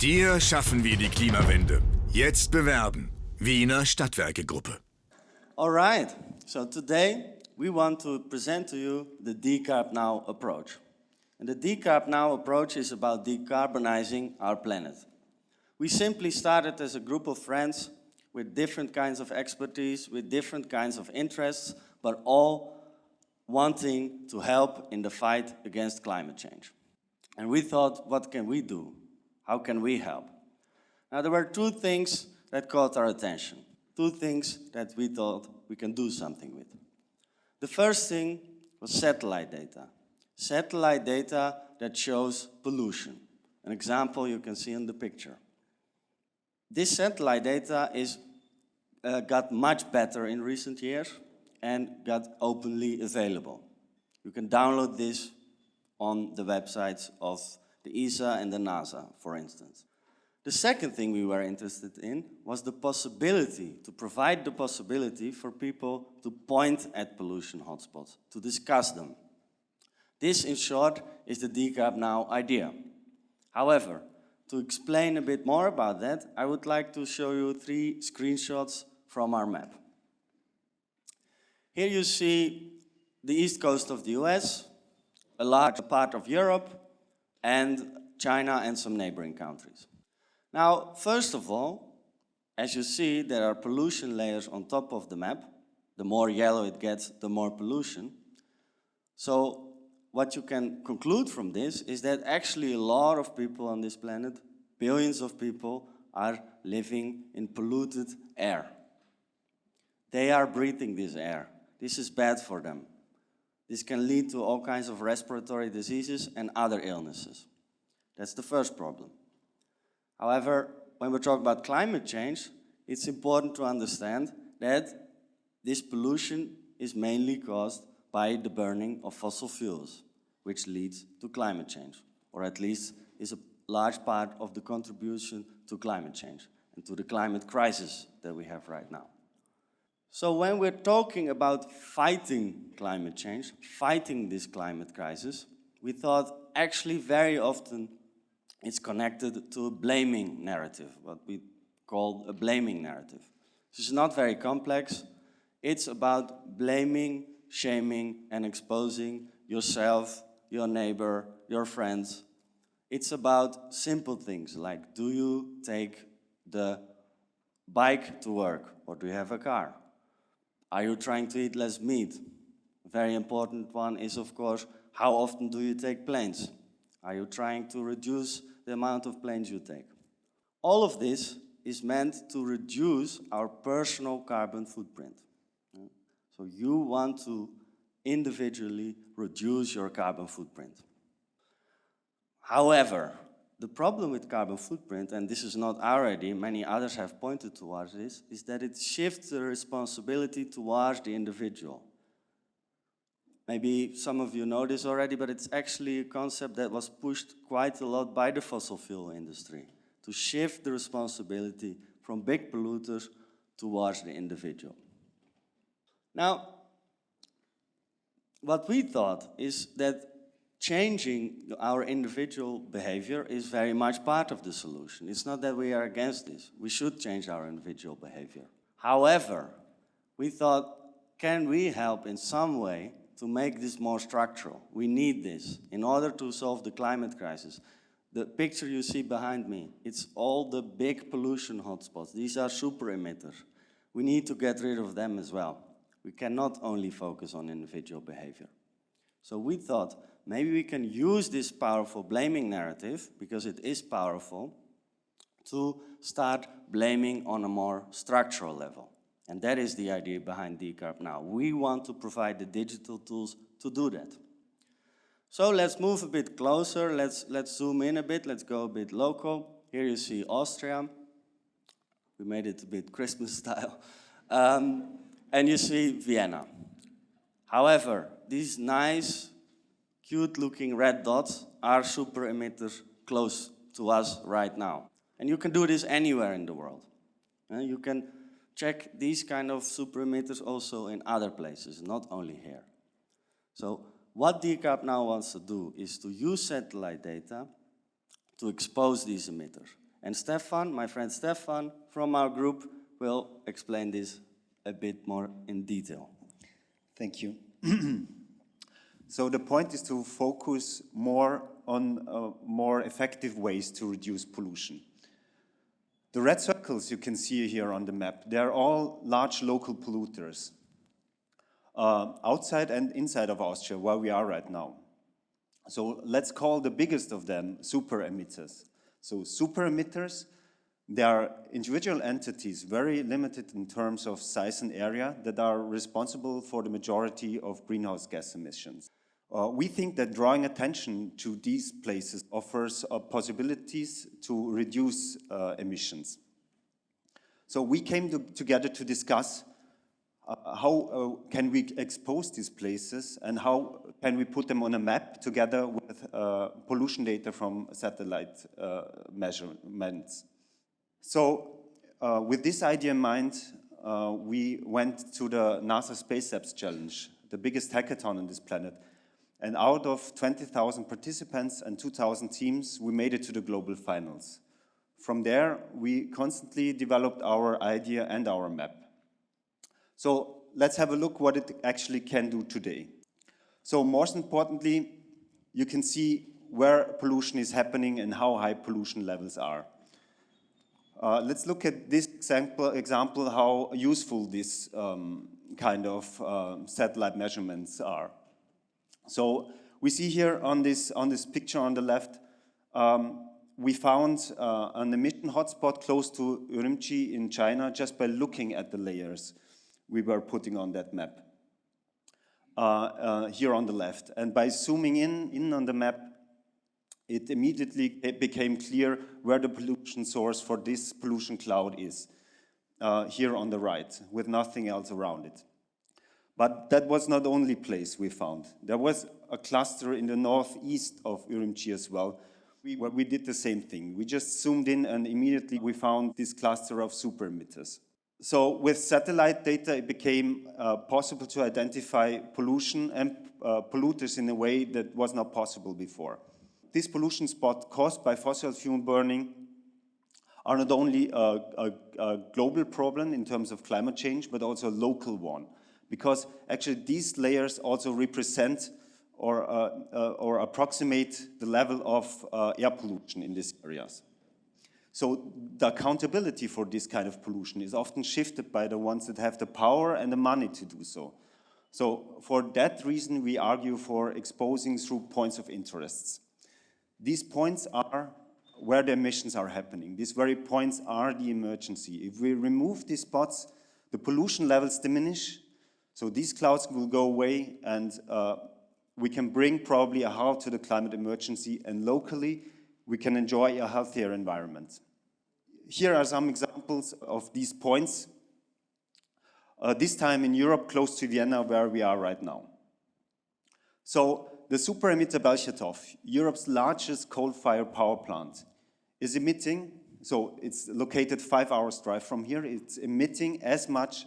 Dir schaffen wir die Klimawende. Jetzt bewerben. Wiener Stadtwerke-Gruppe. All right, so today we want to present to you the Decarb Now approach. And the Decarb Now approach is about decarbonizing our planet. We simply started as a group of friends with different kinds of expertise, with different kinds of interests, but all wanting to help in the fight against climate change. And we thought, what can we do? How can we help? Now, there were two things that caught our attention, two things that we thought we can do something with. The first thing was satellite data. Satellite data that shows pollution. An example you can see in the picture. This satellite data got much better in recent years and got openly available. You can download this on the websites of the ESA and the NASA, for instance. The second thing we were interested in was the possibility, to provide the possibility for people to point at pollution hotspots, to discuss them. This, in short, is the Decarb Now idea. However, to explain a bit more about that, I would like to show you 3 screenshots from our map. Here you see the east coast of the US, a large part of Europe, and China and some neighboring countries. Now, first of all, as you see, there are pollution layers on top of the map. The more yellow it gets, the more pollution. So what you can conclude from this is that actually a lot of people on this planet, billions of people, are living in polluted air. They are breathing this air. This is bad for them. This can lead to all kinds of respiratory diseases and other illnesses. That's the first problem. However, when we talk about climate change, it's important to understand that this pollution is mainly caused by the burning of fossil fuels, which leads to climate change, or at least is a large part of the contribution to climate change and to the climate crisis that we have right now. So when we're talking about fighting climate change, fighting this climate crisis, we thought actually very often it's connected to a blaming narrative, what we call a blaming narrative. This is not very complex. It's about blaming, shaming, and exposing yourself, your neighbor, your friends. It's about simple things like, do you take the bike to work or do you have a car? Are you trying to eat less meat? A very important one is, of course, how often do you take planes? Are you trying to reduce the amount of planes you take? All of this is meant to reduce our personal carbon footprint. So you want to individually reduce your carbon footprint. However, the problem with carbon footprint, and this is not our idea, many others have pointed towards this, is that it shifts the responsibility towards the individual. Maybe some of you know this already, but it's actually a concept that was pushed quite a lot by the fossil fuel industry, to shift the responsibility from big polluters towards the individual. Now, what we thought is that changing our individual behavior is very much part of the solution. It's not that we are against this. We should change our individual behavior. However, we thought, can we help in some way to make this more structural? We need this in order to solve the climate crisis. The picture you see behind me, it's all the big pollution hotspots. These are super emitters. We need to get rid of them as well. We cannot only focus on individual behavior. So we thought maybe we can use this powerful blaming narrative, because it is powerful, to start blaming on a more structural level. And that is the idea behind Decarb Now. We want to provide the digital tools to do that. So let's move a bit closer. Let's zoom in a bit. Let's go a bit local. Here you see Austria. We made it a bit Christmas style. And you see Vienna. However, these nice, cute-looking red dots are super emitters close to us right now. And you can do this anywhere in the world. You can check these kind of super emitters also in other places, not only here. So what Decarb Now wants to do is to use satellite data to expose these emitters. And Stefan, my friend Stefan, from our group, will explain this a bit more in detail. Thank you. So the point is to focus more on more effective ways to reduce pollution. The red circles you can see here on the map, they're all large local polluters outside and inside of Austria, where we are right now. So let's call the biggest of them super emitters. So super emitters, they are individual entities, very limited in terms of size and area, that are responsible for the majority of greenhouse gas emissions. We think that drawing attention to these places offers possibilities to reduce emissions. So we came together to discuss how can we expose these places and how can we put them on a map together with pollution data from satellite measurements. So with this idea in mind, we went to the NASA Space Apps Challenge, the biggest hackathon on this planet. And out of 20,000 participants and 2,000 teams, we made it to the global finals. From there, we constantly developed our idea and our map. So let's have a look what it actually can do today. So most importantly, you can see where pollution is happening and how high pollution levels are. Let's look at this example how useful this kind of satellite measurements are. So we see here on this picture on the left, we found an emission hotspot close to Urumqi in China just by looking at the layers we were putting on that map here on the left. And by zooming in on the map, it immediately became clear where the pollution source for this pollution cloud is, here on the right, with nothing else around it. But that was not the only place we found. There was a cluster in the northeast of Urumqi as well, where we did the same thing. We just zoomed in and immediately we found this cluster of super emitters. So with satellite data, it became possible to identify pollution and polluters in a way that was not possible before. This pollution spot caused by fossil fuel burning are not only a global problem in terms of climate change, but also a local one. Because actually these layers also represent or approximate the level of air pollution in these areas. So the accountability for this kind of pollution is often shifted by the ones that have the power and the money to do so. So for that reason, we argue for exposing through points of interests. These points are where the emissions are happening. These very points are the emergency. If we remove these spots, the pollution levels diminish. So these clouds will go away and we can bring probably a halt to the climate emergency, and locally we can enjoy a healthier environment. Here are some examples of these points, this time in Europe, close to Vienna, where we are right now. So the super emitter Belchatov, Europe's largest coal-fired power plant, is emitting, so it's located 5 hours drive from here, it's emitting as much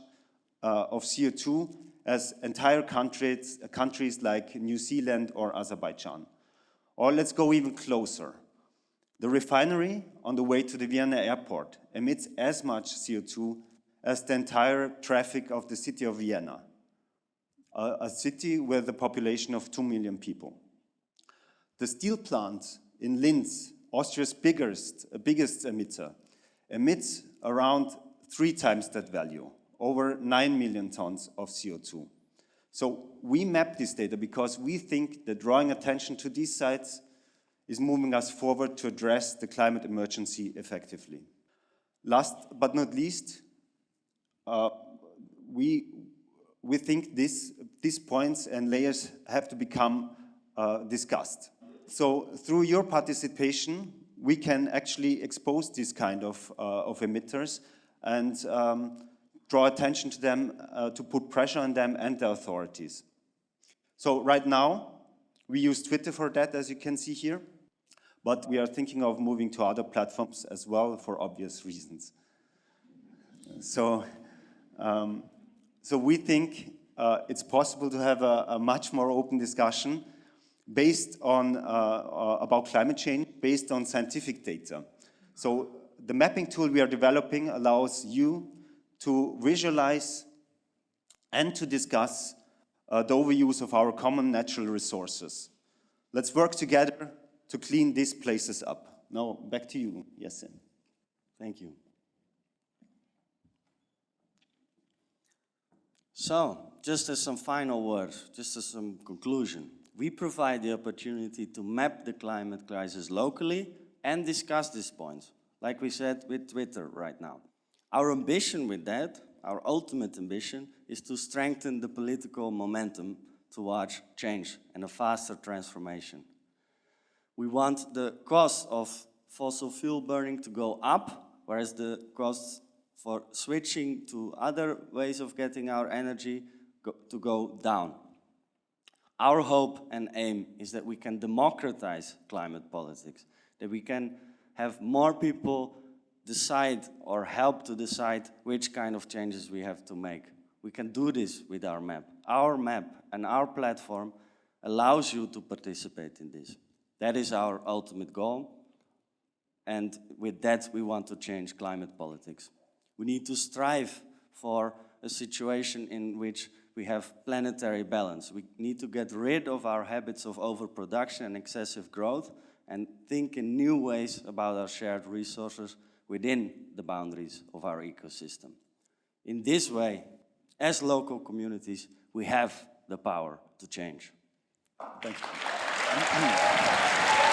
of CO2 as entire countries like New Zealand or Azerbaijan. Or let's go even closer. The refinery on the way to the Vienna airport emits as much CO2 as the entire traffic of the city of Vienna, a city with a population of 2 million people. The steel plant in Linz, Austria's biggest emitter, emits around 3 times that value, over 9 million tons of CO2. So we map this data because we think that drawing attention to these sites is moving us forward to address the climate emergency effectively. Last but not least, we think these points and layers have to become discussed. So through your participation, we can actually expose this kind of emitters and draw attention to them, to put pressure on them and the authorities. So right now, we use Twitter for that, as you can see here, but we are thinking of moving to other platforms as well for obvious reasons. So we think it's possible to have a much more open discussion based on about climate change, based on scientific data. So the mapping tool we are developing allows you to visualize and to discuss the overuse of our common natural resources. Let's work together to clean these places up. Now, back to you, Yasin. Thank you. So, just as some final words, just as some conclusion, we provide the opportunity to map the climate crisis locally and discuss these points, like we said with Twitter right now. Our ambition with that, our ultimate ambition, is to strengthen the political momentum towards change and a faster transformation. We want the cost of fossil fuel burning to go up, whereas the costs for switching to other ways of getting our energy to go down. Our hope and aim is that we can democratize climate politics, that we can have more people decide or help to decide which kind of changes we have to make. We can do this with our map. Our map and our platform allows you to participate in this. That is our ultimate goal. And with that, we want to change climate politics. We need to strive for a situation in which we have planetary balance. We need to get rid of our habits of overproduction and excessive growth and think in new ways about our shared resources within the boundaries of our ecosystem. In this way, as local communities, we have the power to change. Thank you.